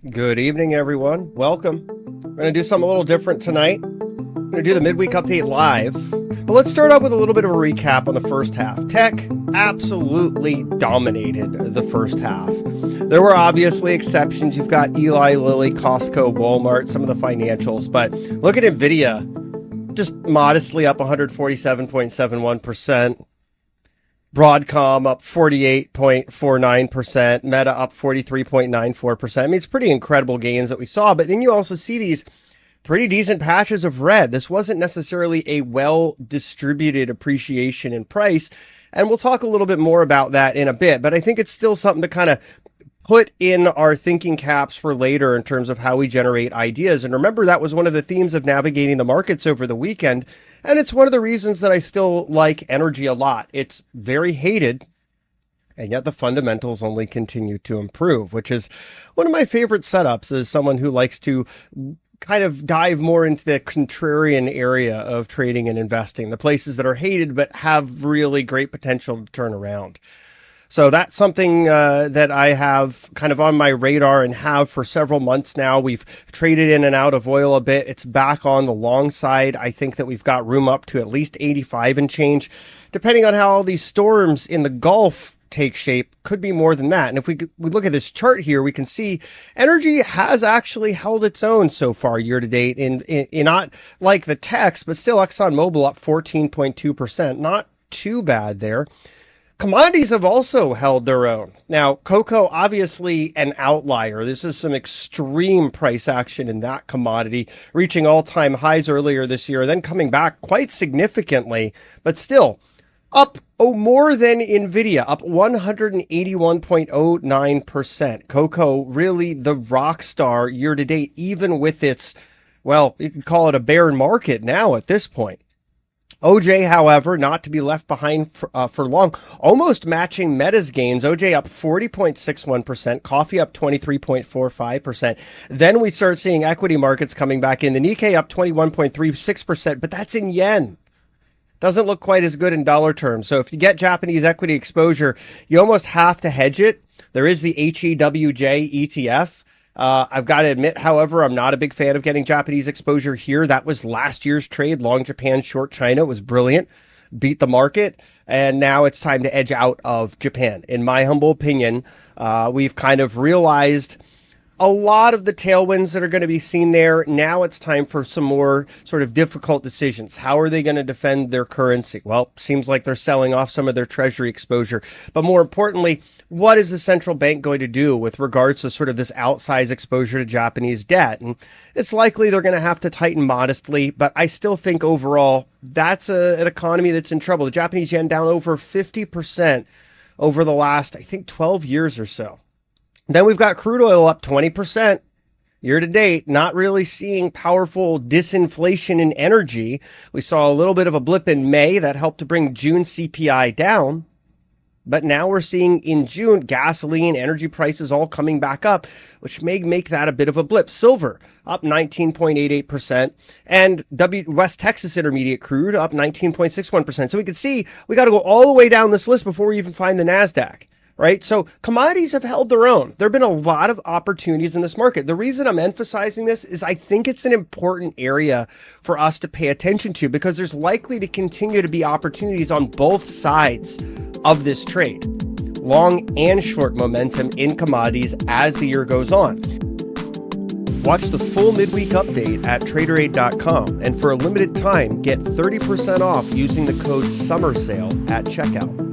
Good evening, everyone. Welcome. We're going to do something a little different tonight. We're going to do the Midweek Update live. But let's start out with a little bit of a recap on the first half. Tech absolutely dominated the first half. There were obviously exceptions. You've got Eli Lilly, Costco, Walmart, some of the financials. But look at NVIDIA, just modestly up 147.71%. Broadcom up 48.49%, Meta up 43.94%. I mean, it's pretty incredible gains that we saw, but then you also see these pretty decent patches of red. This wasn't necessarily a well-distributed appreciation in price, and we'll talk a little bit more about that in a bit, but I think it's still something to kind of put in our thinking caps for later in terms of how we generate ideas. And remember, that was one of the themes of navigating the markets over the weekend. And it's one of the reasons that I still like energy a lot. It's very hated, and yet the fundamentals only continue to improve, which is one of my favorite setups as someone who likes to kind of dive more into the contrarian area of trading and investing, the places that are hated but have really great potential to turn around. So that's something that I have kind of on my radar and have for several months now. We've traded in and out of oil a bit. It's back on the long side. I think that we've got room up to at least 85 and change, depending on how all these storms in the Gulf take shape. Could be more than that. And if we look at this chart here, we can see energy has actually held its own so far year to date in not like the techs, but still ExxonMobil up 14.2%. Not too bad there. Commodities have also held their own. Now, cocoa, obviously an outlier. This is some extreme price action in that commodity, reaching all-time highs earlier this year, then coming back quite significantly, but still up more than NVIDIA, up 181.09%. Cocoa, really the rock star year to date, even with its, well, you could call it a bear market now at this point. OJ, however, not to be left behind for long, almost matching Meta's gains. OJ up 40.61%, coffee up 23.45%. Then we start seeing equity markets coming back in. The Nikkei up 21.36%, but that's in yen. Doesn't look quite as good in dollar terms. So if you get Japanese equity exposure, you almost have to hedge it. There is the HEWJ ETF. I've got to admit, however, I'm not a big fan of getting Japanese exposure here. That was last year's trade, long Japan, short China. It was brilliant, beat the market, and now it's time to edge out of Japan. In my humble opinion, we've kind of realized a lot of the tailwinds that are going to be seen there. Now it's time for some more sort of difficult decisions. How are they going to defend their currency? Well, seems like they're selling off some of their treasury exposure. But more importantly, what is the central bank going to do with regards to sort of this outsized exposure to Japanese debt? And it's likely they're going to have to tighten modestly, but I still think overall that's an economy that's in trouble. The Japanese yen down over 50% over the last, I think, 12 years or so. Then we've got crude oil up 20% year to date, not really seeing powerful disinflation in energy. We saw a little bit of a blip in May that helped to bring June CPI down. But now we're seeing in June, gasoline, energy prices all coming back up, which may make that a bit of a blip. Silver up 19.88% and West Texas Intermediate crude up 19.61%. So we can see we got to go all the way down this list before we even find the NASDAQ. Right? So commodities have held their own. There have been a lot of opportunities in this market. The reason I'm emphasizing this is I think it's an important area for us to pay attention to because there's likely to continue to be opportunities on both sides of this trade, long and short momentum in commodities as the year goes on. Watch the full midweek update at Traderade.com, and for a limited time, get 30% off using the code SUMMERSALE at checkout.